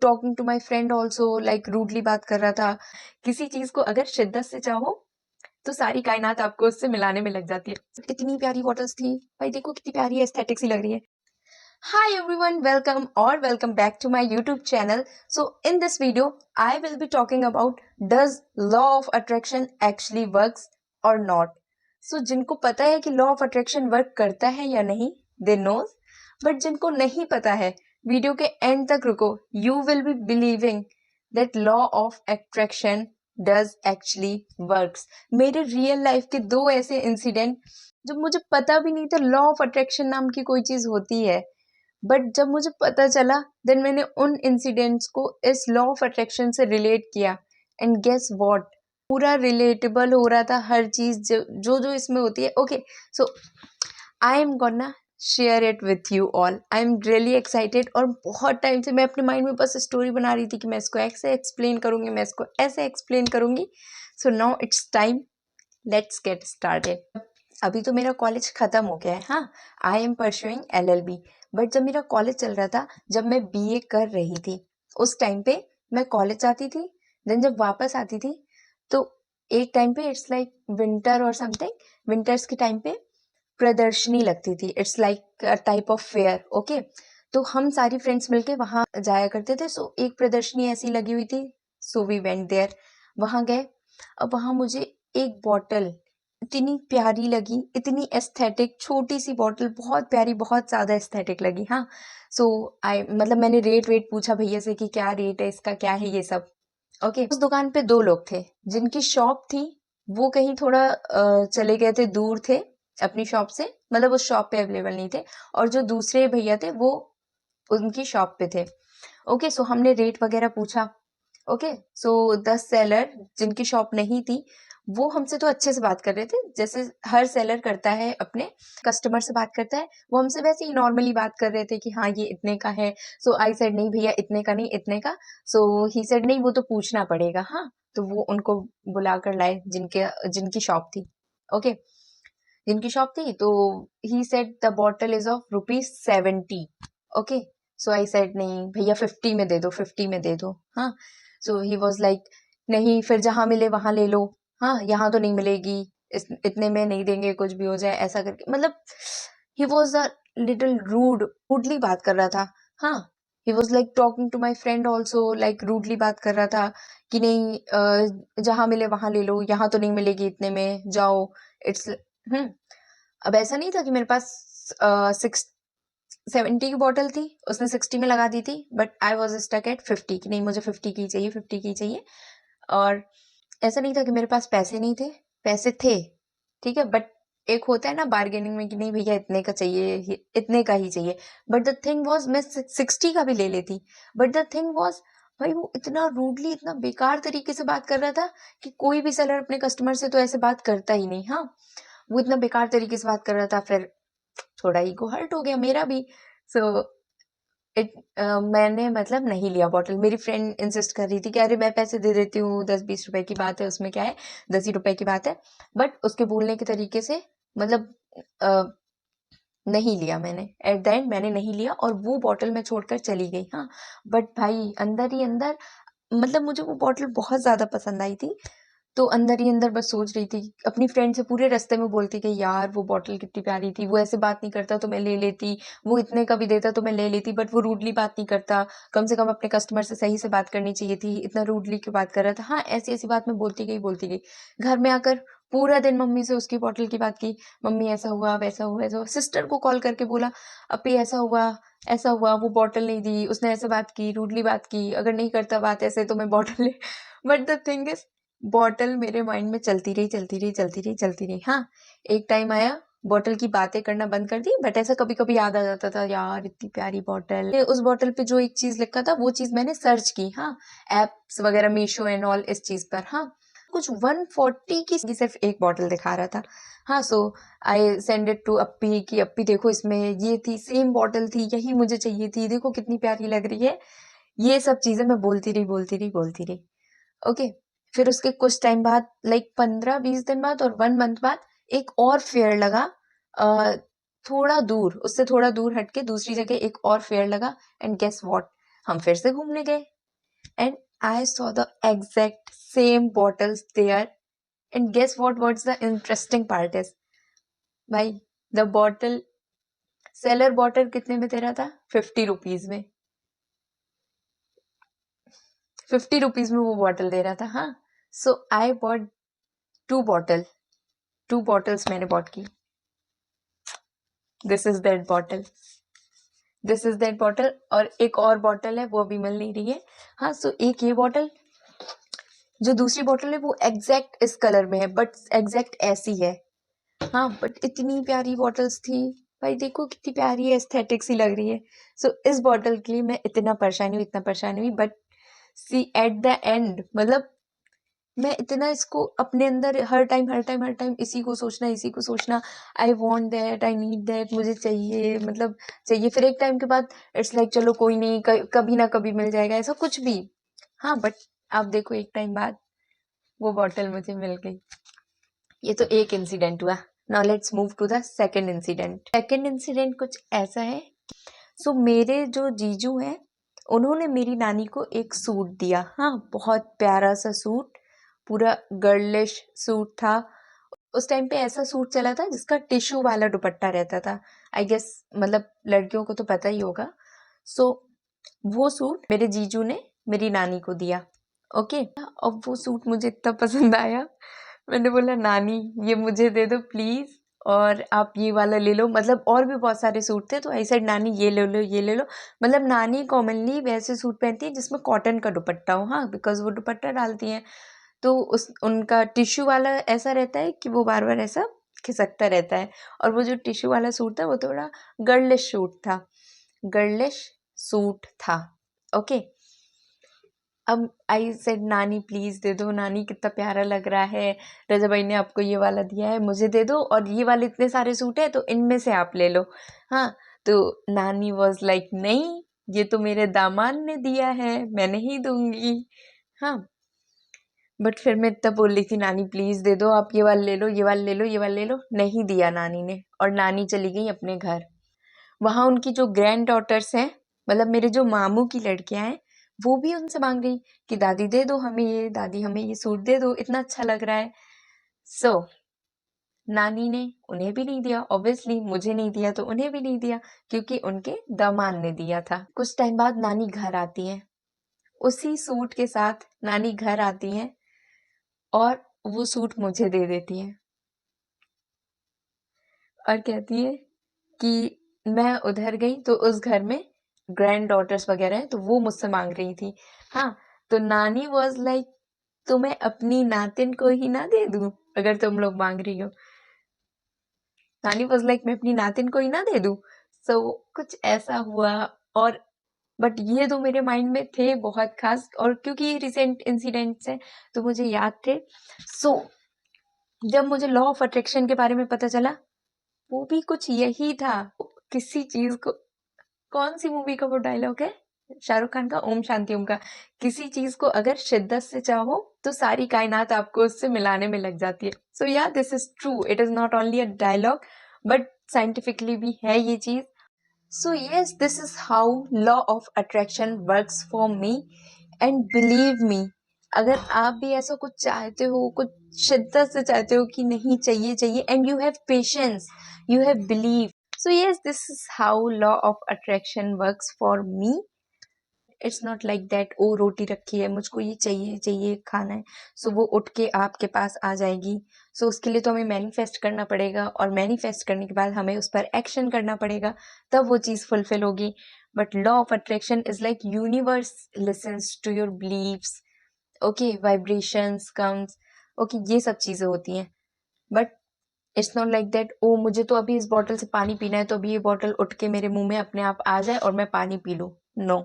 Talking to my friend also like rudely बात कर रहा था। किसी चीज को अगर शिद्दत से चाहो तो सारी कायनात आपको उससे मिलाने में लग जाती है। इतनी प्यारी बॉटल्स थी भाई, देखो कितनी प्यारी एस्थेटिक सी लग रही है। Hi everyone, welcome back to my YouTube channel. So in this video, I will be talking about does law of attraction actually works or not. So जिनको पता है कि law of attraction work करता है या नहीं, they knows. But जिनको नहीं पता है, वीडियो के एंड तक रुको. You will be believing that law of attraction does actually works. मेरे रियल लाइफ के 2 ऐसे इंसिडेंट जो मुझे पता भी नहीं था लॉ ऑफ अट्रैक्शन नाम की कोई चीज होती है, बट जब मुझे पता चला देन मैंने उन इंसिडेंट्स को इस लॉ ऑफ अट्रैक्शन से रिलेट किया एंड गेस व्हाट, पूरा रिलेटेबल हो रहा था हर चीज जो जो इसमें होती है। Okay, so I am gonna share it with you all. I am really excited और बहुत टाइम से मैं अपने माइंड में बस स्टोरी बना रही थी कि मैं इसको ऐसे एक्सप्लेन करूंगी, मैं इसको ऐसे एक्सप्लेन करूंगी। So now it's time, let's get started. अभी तो मेरा कॉलेज खत्म हो गया है, हाँ, I am pursuing LLB। But जब मेरा कॉलेज चल रहा था, जब मैं BA कर रही थी, उस टाइम पे मैं कॉलेज जाती थी, देन जब वापस आती थी तो एक टाइम पे इट्स लाइक विंटर और समथिंग, विंटर्स के टाइम पे प्रदर्शनी लगती थी। It's like a type of fair. Okay, तो हम सारी फ्रेंड्स मिलके वहां जाया करते थे। सो एक प्रदर्शनी ऐसी लगी हुई थी, सो वी वेंट देयर, वहां गए। अब वहां मुझे एक बॉटल इतनी प्यारी लगी, इतनी एस्थेटिक, छोटी सी बॉटल, बहुत प्यारी, बहुत ज्यादा एस्थेटिक लगी। हाँ, सो आई मतलब मैंने रेट वेट पूछा भैया से कि क्या रेट है इसका, क्या है ये सब। ओके, उस दुकान पे 2 लोग थे जिनकी शॉप थी, वो कहीं थोड़ा चले गए थे, दूर थे अपनी शॉप से, मतलब उस शॉप पे अवेलेबल नहीं थे। और जो दूसरे भैया थे वो उनकी शॉप पे थे। ओके, सो हमने रेट वगैरह पूछा। ओके, सो 10 सेलर जिनकी शॉप नहीं थी वो हमसे तो अच्छे से बात कर रहे थे, जैसे हर सेलर करता है अपने कस्टमर से बात करता है, वो हमसे वैसे ही नॉर्मली बात कर रहे थे कि हाँ ये इतने का है। सो आई सेड नहीं भैया इतने का नहीं, इतने का। सो ही सेड नहीं वो तो पूछना पड़ेगा। हाँ, तो वो उनको बुला कर लाए जिनकी शॉप थी। ओके, जिनकी शॉप थी, तो he said the bottle is of ₹70। Okay, so I said नहीं भैया 50 में दे दो, 50 में दे दो। हाँ, सो ही वॉज लाइक नहीं फिर जहां मिले वहां ले लो, हाँ यहाँ तो नहीं मिलेगी, इतने में नहीं देंगे, कुछ भी हो जाए ऐसा करके, मतलब he was a little rudely बात कर रहा था। हाँ, he was like talking to my friend also, like rudely बात कर रहा था कि नहीं जहां मिले वहां ले लो, यहाँ तो नहीं मिलेगी इतने में, जाओ। इट्स अब ऐसा नहीं था कि मेरे पास 70 की बॉटल थी, उसने 60 में लगा दी थी, but I was stuck at 50 कि नहीं मुझे 50 की चाहिए, 50 की चाहिए। और ऐसा नहीं था कि मेरे पास पैसे नहीं थे, पैसे थे, ठीक है, बट एक होता है ना बार्गेनिंग में कि नहीं भैया इतने का चाहिए, इतने का ही चाहिए। बट द थिंग वॉज मैं 60 का भी ले लेती, बट द थिंग वॉज भाई वो इतना रूडली, इतना बेकार तरीके से बात कर रहा था कि कोई भी सेलर अपने कस्टमर से तो ऐसे बात करता ही नहीं। हाँ, वो इतना बेकार तरीके से बात कर रहा था, फिर थोड़ा ईगो हर्ट हो गया मेरा भी। सो मैंने मतलब नहीं लिया बॉटल। मेरी फ्रेंड इंसिस्ट कर रही थी कि अरे मैं पैसे दे देती हूँ, 10-20 रुपए की बात है, उसमें क्या है, 10 ही रुपए की बात है। बट उसके बोलने के तरीके से मतलब अ, नहीं लिया मैंने। एट द एंड मैंने नहीं लिया और वो बॉटल मैं छोड़कर चली गई। हाँ, बट भाई अंदर ही अंदर मतलब मुझे वो बॉटल बहुत ज्यादा पसंद आई थी, तो अंदर ही अंदर बस सोच रही थी, अपनी फ्रेंड से पूरे रास्ते में बोलती कि यार वो बॉटल कितनी प्यारी थी, वो ऐसे बात नहीं करता तो मैं ले लेती, वो इतने का भी देता तो मैं ले लेती, बट वो रूडली बात नहीं करता, कम से कम अपने कस्टमर से सही से बात करनी चाहिए थी, इतना रूडली क्यों बात कर रहा था। हाँ, ऐसी ऐसी बात मैं बोलती गई। घर में आकर पूरा दिन मम्मी से उसकी बॉटल की बात की, मम्मी ऐसा हुआ वैसा हुआ ऐसा हुआ, सिस्टर को कॉल करके बोला अपी ऐसा हुआ, वो बॉटल नहीं दी, उसने ऐसे बात की, रूडली बात की, अगर नहीं करता बात ऐसे तो मैं बॉटल ले। But the thing is bottle मेरे माइंड में चलती रही। हाँ, एक टाइम आया बॉटल की बातें करना बंद कर दी, बट ऐसा कभी कभी याद आ जाता था यार इतनी प्यारी बॉटल, उस बॉटल पे जो एक चीज लिखा था वो चीज मैंने सर्च की। हाँ, एप्स वगैरह मीशो एंड ऑल इस चीज पर। हाँ, कुछ 140 की सिर्फ एक बॉटल दिखा रहा था। हाँ, सो आई सेंड इट टू अप्पी कि अप्पी देखो इसमें ये थी, सेम बॉटल थी, यही मुझे चाहिए थी, देखो कितनी प्यारी लग रही है। ये सब चीजें मैं बोलती रही। ओके, फिर उसके कुछ टाइम बाद लाइक 15-20 दिन बाद और 1 मंथ बाद एक और फेयर लगा, थोड़ा दूर, उससे थोड़ा दूर हटके दूसरी जगह एक और फेयर लगा। एंड गेस व्हाट, हम फिर से घूमने गए and I saw the exact same bottles there and guess what's the interesting part is, भाई द बॉटल सेलर बॉटल कितने में दे रहा था? 50 रुपीज में। 50 रुपीज में वो बॉटल दे रहा था। हाँ, सो आई बॉट टू बॉटल्स मैंने बॉट की। This is that bottle, this is that bottle. और एक और बॉटल है, वो अभी मिल नहीं रही है। हाँ, सो एक ये बॉटल, जो दूसरी बॉटल है वो एग्जैक्ट इस कलर में है, बट एग्जैक्ट ऐसी है। हाँ, बट इतनी प्यारी बॉटल्स थी भाई, देखो कितनी प्यारी एस्थेटिक सी लग रही है। सो इस बॉटल के लिए मैं इतना परेशान हुई, but see at the end, मतलब मैं इतना इसको अपने अंदर हर टाइम इसी को सोचना, I want that, I need that, मुझे चाहिए, मतलब चाहिए। फिर एक टाइम के बाद इट्स लाइक चलो कोई नहीं, कभी ना कभी मिल जाएगा, ऐसा कुछ भी। हाँ, बट आप देखो एक टाइम बाद वो बॉटल मुझे मिल गई। ये तो एक इंसिडेंट हुआ। Now let's move to the second incident. Second incident कुछ ऐसा है। सो मेरे जो जीजू हैं, उन्होंने मेरी नानी को एक सूट दिया। हाँ, बहुत प्यारा सा सूट, पूरा गर्लिश सूट था। उस टाइम पे ऐसा सूट चला था जिसका टिश्यू वाला दुपट्टा रहता था। आई गेस मतलब लड़कियों को तो पता ही होगा। सो वो सूट मेरे जीजू ने मेरी नानी को दिया। ओके, अब वो सूट मुझे इतना पसंद आया, मैंने बोला नानी ये मुझे दे दो प्लीज, और आप ये वाला ले लो। मतलब और भी बहुत सारे सूट थे, तो आई सेड नानी ये ले लो, ये ले लो। मतलब नानी कॉमनली वैसे सूट पहनती है जिसमें कॉटन का दुपट्टा हो। हाँ, बिकॉज वो दुपट्टा डालती हैं, तो उस उनका टिश्यू वाला ऐसा रहता है कि वो बार बार ऐसा खिसकता रहता है। और वो जो टिश्यू वाला सूट था वो थोड़ा गर्लिश सूट था, गर्लिश सूट था। ओके, अब आई सेड नानी प्लीज दे दो, नानी कितना प्यारा लग रहा है, रजा भाई ने आपको ये वाला दिया है, मुझे दे दो, और ये वाले इतने सारे सूट है तो इनमें से आप ले लो। हाँ, तो नानी वॉज लाइक नहीं, ये तो मेरे दामाद ने दिया है, मैं नहीं दूंगी। हाँ, बट फिर मैं तब बोल रही थी नानी प्लीज दे दो, आप ये वाला ले लो, ये वाला ले लो, ये वाला ले लो। नहीं दिया नानी ने, और नानी चली गई अपने घर। वहां उनकी जो ग्रैंड डॉटर्स हैं, मतलब मेरे जो मामू की लड़कियां हैं, वो भी उनसे मांग रही कि दादी दे दो हमें ये, दादी हमें ये सूट दे दो, इतना अच्छा लग रहा है। सो नानी ने उन्हें भी नहीं दिया, ऑब्वियसली मुझे नहीं दिया तो उन्हें भी नहीं दिया, क्योंकि उनके दामाद ने दिया था। कुछ टाइम बाद नानी घर आती है, उसी सूट के साथ नानी घर आती है और वो सूट मुझे दे देती है, और कहती है कि मैं उधर गई तो उस घर में ग्रैंड डॉटर्स वगैरह हैं, तो वो मुझसे मांग रही थी। हाँ, तो नानी वॉज लाइक तो मैं अपनी नातिन को ही ना दे दूं अगर तुम लोग मांग रही हो। नानी वॉज लाइक मैं अपनी नातिन को ही ना दे दूं। सो कुछ ऐसा हुआ। और बट ये तो मेरे माइंड में थे बहुत खास, और क्योंकि ये रिसेंट इंसिडेंट्स हैं तो मुझे याद थे। सो जब मुझे लॉ ऑफ अट्रैक्शन के बारे में पता चला, वो भी कुछ यही था। किसी चीज को, कौन सी मूवी का वो डायलॉग है शाहरुख खान का, ओम शांति ओम का, किसी चीज को अगर शिद्दत से चाहो तो सारी कायनात आपको उससे मिलाने में लग जाती है। सो या this is true, it is not only a dialogue but scientifically भी है ये चीज। So yes, this is how law of attraction works for me, and believe me, अगर आप भी ऐसा कुछ चाहते हो, कुछ शिद्दत से चाहते हो कि नहीं चाहिए चाहिए, and you have patience, you have believe, so yes, this is how law of attraction works for me. It's not like that ओ रोटी रखी है मुझको ये चाहिए चाहिए खाना है, सो वो उठ के आपके पास आ जाएगी। सो उसके लिए तो हमें मैनिफेस्ट करना पड़ेगा, और मैनिफेस्ट करने के बाद हमें उस पर एक्शन करना पड़ेगा, तब वो चीज़ फुलफिल होगी। But law of attraction is like universe listens to your beliefs. Okay, vibrations comes, okay, ये सब चीज़ें होती हैं। But it's not like that ओ मुझे तो अभी इस बॉटल से पानी पीना है तो अभी ये बॉटल उठ के मेरे मुंह में अपने आप आ जाए और मैं पानी पी लूं। नो,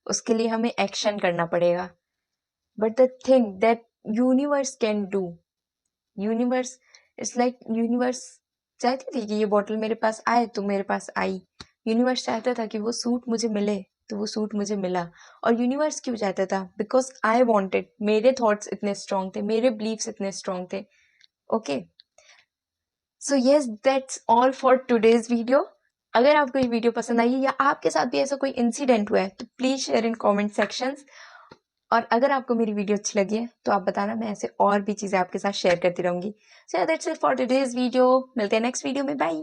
उसके लिए हमें एक्शन करना पड़ेगा। But the thing that universe can do, universe it's like universe चाहती थी कि ये बॉटल मेरे पास आए तो मेरे पास आई। यूनिवर्स चाहता था कि वो सूट मुझे मिले तो वो सूट मुझे मिला। और यूनिवर्स क्यों चाहता था? बिकॉज आई वॉन्टेड, मेरे थॉट्स इतने स्ट्रांग थे, मेरे बिलीव्स इतने स्ट्रांग थे। Okay, so yes, that's all for today's video. अगर आपको ये वीडियो पसंद आई है या आपके साथ भी ऐसा कोई इंसिडेंट हुआ है तो please share in comment sections. और अगर आपको मेरी वीडियो अच्छी लगी है तो आप बताना, मैं ऐसे और भी चीज़ें आपके साथ शेयर करती रहूँगी। So that's it for today's video. मिलते हैं नेक्स्ट वीडियो में। बाय।